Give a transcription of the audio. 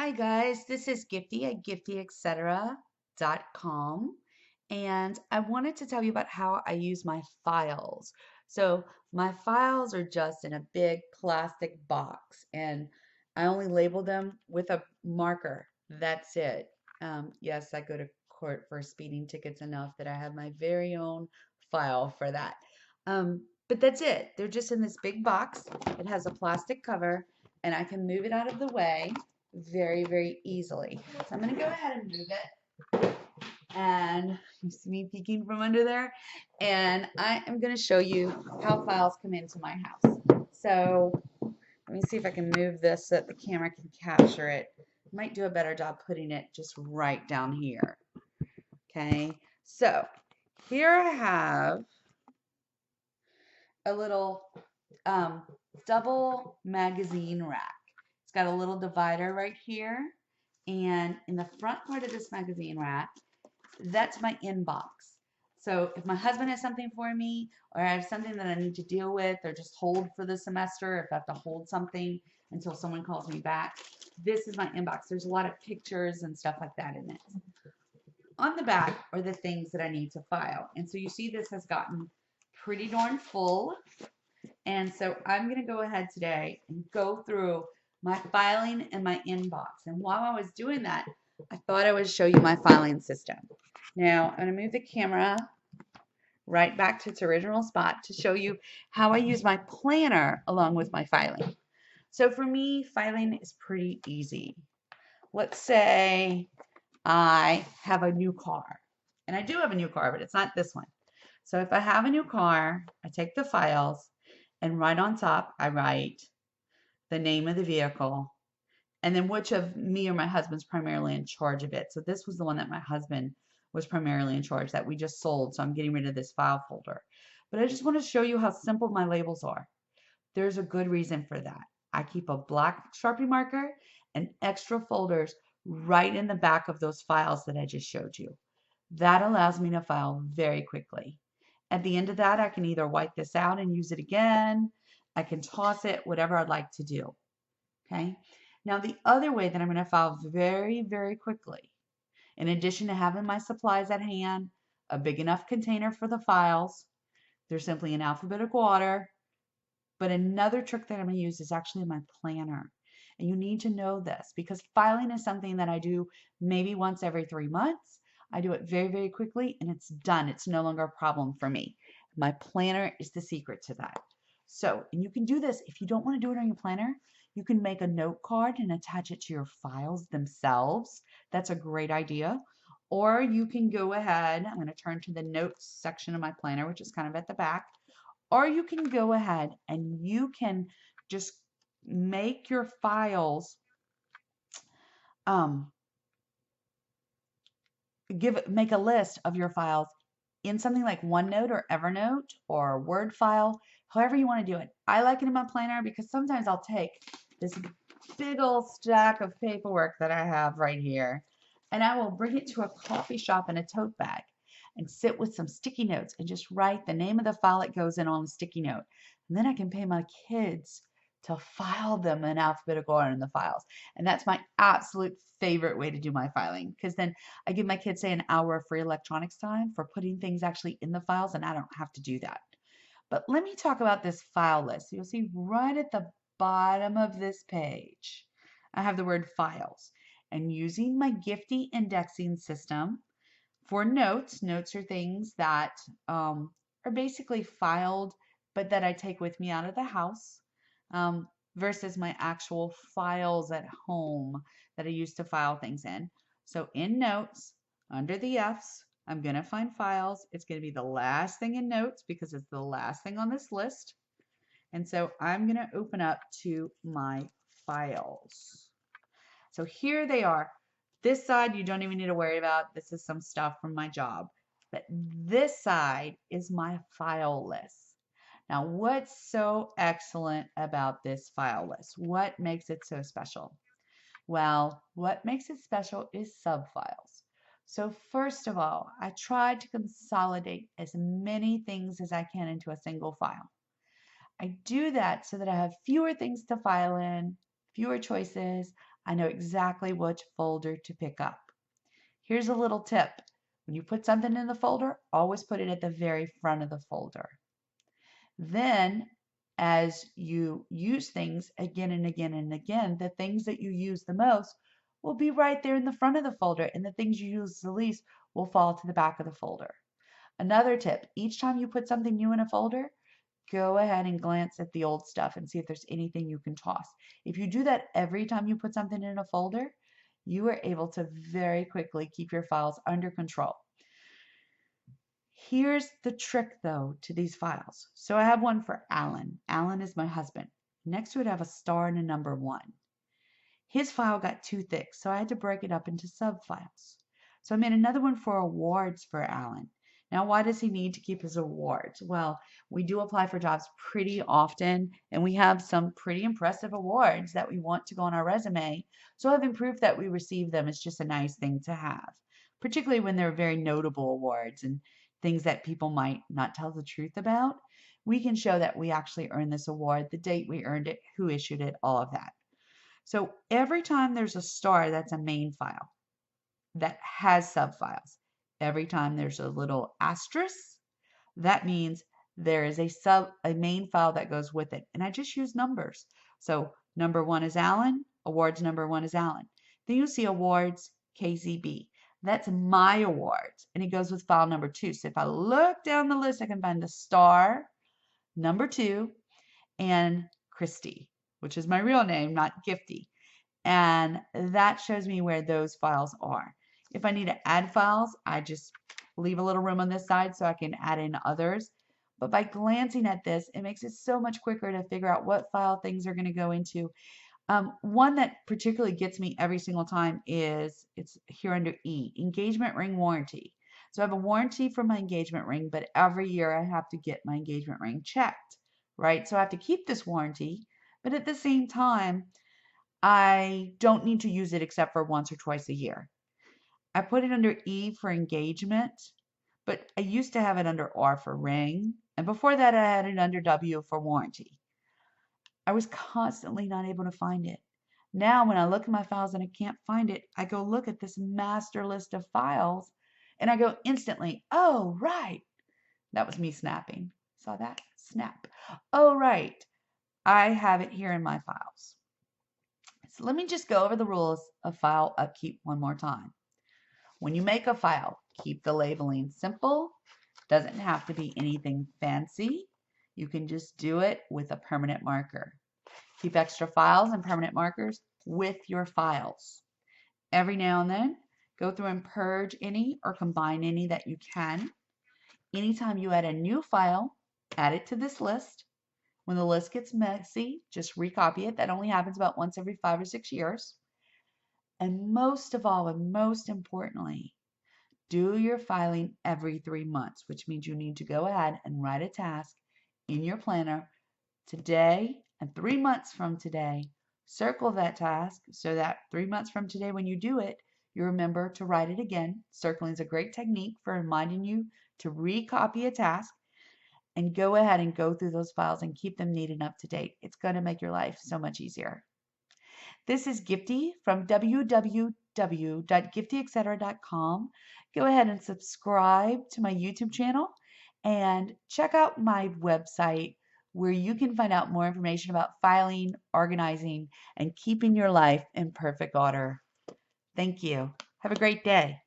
Hi guys, this is Gifty at giftyetc.com, and I wanted to tell you about how I use my files. So my files are just in a big plastic box, and I only label them with a marker. That's it. Yes, I go to court for speeding tickets enough that I have my very own file for that. But that's it. They're just in this big box. It has a plastic cover, and I can move it out of the way very, very easily. So I'm going to go ahead and move it. And you see me peeking from under there. And I am going to show you how files come into my house. So let me see if I can move this so that the camera can capture it. Might do a better job putting it just right down here. Okay, so here I have a little double magazine rack. It's got a little divider right here. And in the front part of this magazine rack, that's my inbox. So if my husband has something for me, or I have something that I need to deal with, or just hold for the semester, if I have to hold something until someone calls me back, this is my inbox. There's a lot of pictures and stuff like that in it. On the back are the things that I need to file. And so you see this has gotten pretty darn full. And so I'm going to go ahead today and go through my filing and my inbox. And while I was doing that, I thought I would show you my filing system. Now, I'm going to move the camera right back to its original spot to show you how I use my planner along with my filing. So for me, filing is pretty easy. Let's say I have a new car. And I do have a new car, but it's not this one. So if I have a new car, I take the files and right on top, I write the name of the vehicle and then which of me or my husband's primarily in charge of it. So this was the one that my husband was primarily in charge that we just sold. So I'm getting rid of this file folder. But I just want to show you how simple my labels are. There's a good reason for that. I keep a black Sharpie marker and extra folders right in the back of those files that I just showed you. That allows me to file very quickly. At the end of that, I can either wipe this out and use it again. I can toss it, whatever I'd like to do. Okay. Now, the other way that I'm going to file very, very quickly, in addition to having my supplies at hand, a big enough container for the files, they're simply in alphabetical order. But another trick that I'm going to use is actually my planner. And you need to know this because filing is something that I do maybe once every 3 months. I do it very, very quickly and it's done. It's no longer a problem for me. My planner is the secret to that. So, and you can do this if you don't want to do it on your planner. You can make a note card and attach it to your files themselves. That's a great idea. Or you can go ahead, I'm going to turn to the notes section of my planner, which is kind of at the back. Or you can go ahead and you can just make your files, um, make a list of your files in something like OneNote or Evernote or Word file, however you want to do it. I like it in my planner because sometimes I'll take this big old stack of paperwork that I have right here and I will bring it to a coffee shop in a tote bag and sit with some sticky notes and just write the name of the file it goes in on the sticky note. And then I can pay my kids to file them in alphabetical order in the files. And that's my absolute favorite way to do my filing because then I give my kids, say, an hour of free electronics time for putting things actually in the files, and I don't have to do that. But let me talk about this file list. You'll see right at the bottom of this page, I have the word files. And using my Gifty indexing system for notes, notes are things that are basically filed, but that I take with me out of the house um, versus my actual files at home that I used to file things in. So in notes, under the F's, I'm going to find files. It's going to be the last thing in notes because it's the last thing on this list. And so I'm going to open up to my files. So here they are. This side you don't even need to worry about. This is some stuff from my job. But this side is my file list. Now, what's so excellent about this file list? What makes it so special? Well, what makes it special is subfiles. So first of all, I tried to consolidate as many things as I can into a single file. I do that so that I have fewer things to file in, fewer choices. I know exactly which folder to pick up. Here's a little tip. When you put something in the folder, always put it at the very front of the folder. Then, as you use things again and again and again, the things that you use the most will be right there in the front of the folder, and the things you use the least will fall to the back of the folder. Another tip, each time you put something new in a folder, go ahead and glance at the old stuff and see if there's anything you can toss. If you do that every time you put something in a folder, you are able to very quickly keep your files under control. Here's the trick though to these files. So I have one for Alan. Alan is my husband. Next to it I have a star and a number 1. His file got too thick, so I had to break it up into subfiles. So I made another one for awards for Alan. Now, why does he need to keep his awards? Well, we do apply for jobs pretty often, and we have some pretty impressive awards that we want to go on our resume. So having proof that we received them is just a nice thing to have, particularly when they're very notable awards and things that people might not tell the truth about. We can show that we actually earned this award, the date we earned it, who issued it, all of that. So every time there's a star, that's a main file that has subfiles. Every time there's a little asterisk, that means there is a main file that goes with it. And I just use numbers. So number 1 is Alan, awards number 1 is Alan. Then you see awards KZB. That's my awards, and it goes with file number 2. So if I look down the list, I can find the star, number 2, and Christy, which is my real name, not Gifty. And that shows me where those files are. If I need to add files, I just leave a little room on this side so I can add in others. But by glancing at this, it makes it so much quicker to figure out what file things are going to go into. One that particularly gets me every single time is, it's here under E, engagement ring warranty. So I have a warranty for my engagement ring, but every year I have to get my engagement ring checked, right? So I have to keep this warranty, but at the same time, I don't need to use it except for once or twice a year. I put it under E for engagement, but I used to have it under R for ring, and before that I had it under W for warranty. I was constantly not able to find it. Now when I look at my files and I can't find it, I go look at this master list of files and I go instantly, oh, right. That was me snapping. Saw that? Snap. Oh, right. I have it here in my files. So let me just go over the rules of file upkeep one more time. When you make a file, keep the labeling simple. Doesn't have to be anything fancy. You can just do it with a permanent marker. Keep extra files and permanent markers with your files. Every now and then, go through and purge any or combine any that you can. Anytime you add a new file, add it to this list. When the list gets messy, just recopy it. That only happens about once every 5 or 6 years. And most of all, and most importantly, do your filing every 3 months, which means you need to go ahead and write a task in your planner today and 3 months from today. Circle that task so that 3 months from today when you do it, you remember to write it again. Circling is a great technique for reminding you to recopy a task, and go ahead and go through those files and keep them neat and up to date. It's going to make your life so much easier. This is Gifty from www.giftyetc. Go ahead and subscribe to my YouTube channel and check out my website where you can find out more information about filing, organizing, and keeping your life in perfect order. Thank you. Have a great day.